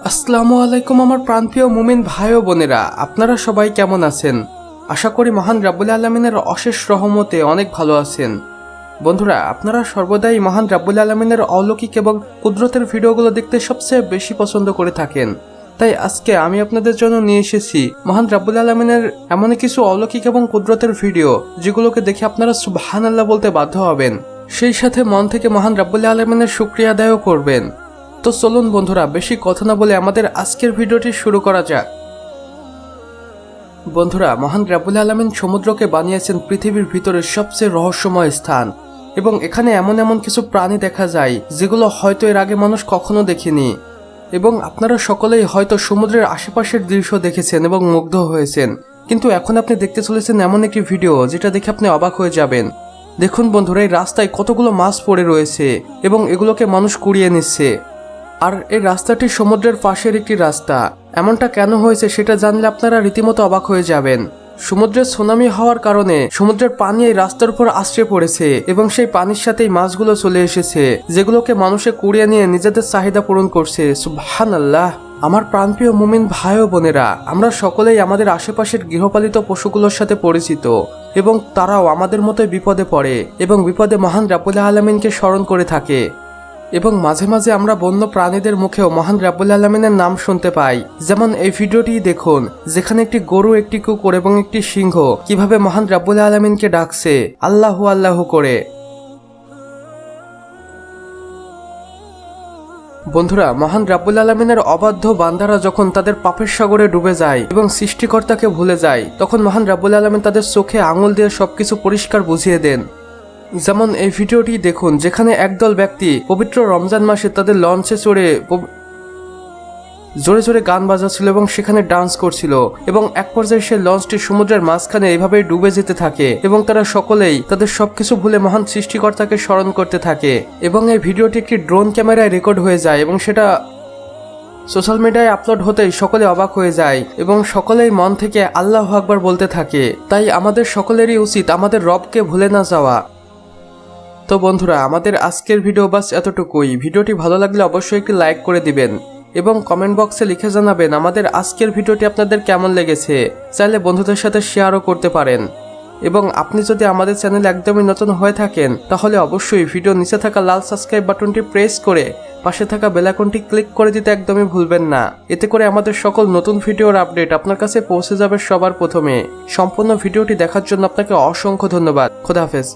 আসসালামু আলাইকুম আমার প্রাণপ্রিয় মুমিন ভাই ও বোনেরা, আপনারা সবাই কেমন আছেন? আশা করি মহান রাব্বুল আলামিনের অশেষ রহমতে অনেক ভালো আছেন। বন্ধুরা, আপনারা সর্বদাই মহান রাব্বুল আলামিনের অলৌকিক এবং কুদরতের ভিডিওগুলো দেখতে সবচেয়ে বেশি পছন্দ করে থাকেন। তাই আজকে আমি আপনাদের জন্য নিয়ে এসেছি মহান রাব্বুল আলামিনের এমন কিছু অলৌকিক এবং কুদরতের ভিডিও যেগুলোকে দেখে আপনারা সুবহানাল্লাহ বলতে বাধ্য হবেন, সেই সাথে মন থেকে মহান রাব্বুল আলামিনের শুকরিয়া আদায়ও করবেন। তো চলুন বন্ধুরা, বেশি কথা না বলে আমাদের আজকের ভিডিওটি শুরু করা যাক। বন্ধুরা, মহান রাব্বুল আলামিন সমুদ্রকে বানিয়েছেন পৃথিবীর ভিতরে সবচেয়ে রহস্যময় স্থান, এবং এখানে এমন এমন কিছু প্রাণী দেখা যায় যেগুলো হয়তো এর আগে মানুষ কখনো দেখেনি। এবং আপনারা সকলেই হয়তো সমুদ্রের আশেপাশের দৃশ্য দেখেছেন এবং মুগ্ধ হয়েছেন, কিন্তু এখন আপনি দেখতে চলেছেন এমন একটি ভিডিও যেটা দেখে আপনি অবাক হয়ে যাবেন। দেখুন বন্ধুরা, এই রাস্তায় কতগুলো মাছ পড়ে রয়েছে এবং এগুলোকে মানুষ কুড়িয়ে নিচ্ছে। আর এই রাস্তাটি সমুদ্রের পাশের একটি রাস্তা। এমনটা কেন হয়েছে সেটা জানলে আপনারা রীতিমতো অবাক হয়ে যাবেন। সমুদ্রের সুনামি হওয়ার কারণে সমুদ্রের পানি এই রাস্তার উপর আশ্রে পড়েছে এবং সেই পানির সাথেই মাছগুলো চলে এসেছে, যেগুলোকে মানুষে কুড়িয়ে নিয়ে নিজেদের চাহিদা পূরণ করছে। সুবহানাল্লাহ। আমার প্রাণপ্রিয় মুমিন ভাই ও বোনেরা, আমরা সকলেই আমাদের আশেপাশের গৃহপালিত পশুগুলোর সাথে পরিচিত, এবং তারাও আমাদের মতোই বিপদে পড়ে এবং বিপদে মহান রাব্বুল আলামিনকে স্মরণ করে থাকে। এবং মাঝে মাঝে আমরা বন্য প্রাণীদের মুখেও মহান রাব্বুল আলামিনের নাম শুনতে পাই। যেমন এই ভিডিওটি দেখুন, যেখানে একটি গরু, একটি কুকুর এবং একটি সিংহ কিভাবে মহান রাব্বুল আলামিনকে ডাকছে আল্লাহু আল্লাহু করে। বন্ধুরা, মহান রাব্বুল আলামিনের অবাধ্য বান্দারা যখন তাদের পাপের সাগরে ডুবে যায় এবং সৃষ্টিকর্তাকে ভুলে যায়, তখন মহান রাব্বুল আলামিন তাদের চোখে আঙুল দিয়ে সবকিছু পরিষ্কার বুঝিয়ে দেন। যেমন এই ভিডিওটি দেখুন, যেখানে একদল ব্যক্তি পবিত্র রমজান মাসে তাদের লঞ্চে চড়ে জোরে জোরে গান বাজাচ্ছিল এবং সেখানে ডান্স করছিল, এবং এক পর্যায়ে সেই লঞ্চটি সমুদ্রের মাঝখানে এভাবেই ডুবে যেতে থাকে এবং তারা সকলেই তাদের সবকিছু ভুলে মহান সৃষ্টিকর্তাকে স্মরণ করতে থাকে। এবং এই ভিডিওটি একটি ড্রোন ক্যামেরায় রেকর্ড হয়ে যায় এবং সেটা সোশ্যাল মিডিয়ায় আপলোড হতেই সকলে অবাক হয়ে যায় এবং সকলেই মন থেকে আল্লাহু আকবার বলতে থাকে। তাই আমাদের সকলেরই উচিত আমাদের রবকে ভুলে না যাওয়া। তো বন্ধুরা, আমাদের আজকের ভিডিও বাস এতটুকুই। ভিডিওটি ভালো লাগলে অবশ্যই একটি লাইক করে দিবেন এবং কমেন্ট বক্সে লিখে জানাবেন আমাদের আজকের ভিডিওটি আপনাদের কেমন লেগেছে। চাইলে বন্ধুদের সাথে শেয়ারও করতে পারেন। এবং আপনি যদি আমাদের চ্যানেল একদমই নতুন হয়ে থাকেন, তাহলে অবশ্যই ভিডিও নিচে থাকা লাল সাবস্ক্রাইব বাটনটি প্রেস করে পাশে থাকা বেল আইকনটি ক্লিক করে দিতে একদমই ভুলবেন না। এতে করে আমাদের সকল নতুন ভিডিওর আপডেট আপনার কাছে পৌঁছে যাবে সবার প্রথমে। সম্পূর্ণ ভিডিওটি দেখার জন্য আপনাকে অসংখ্য ধন্যবাদ। খোদা হাফেজ।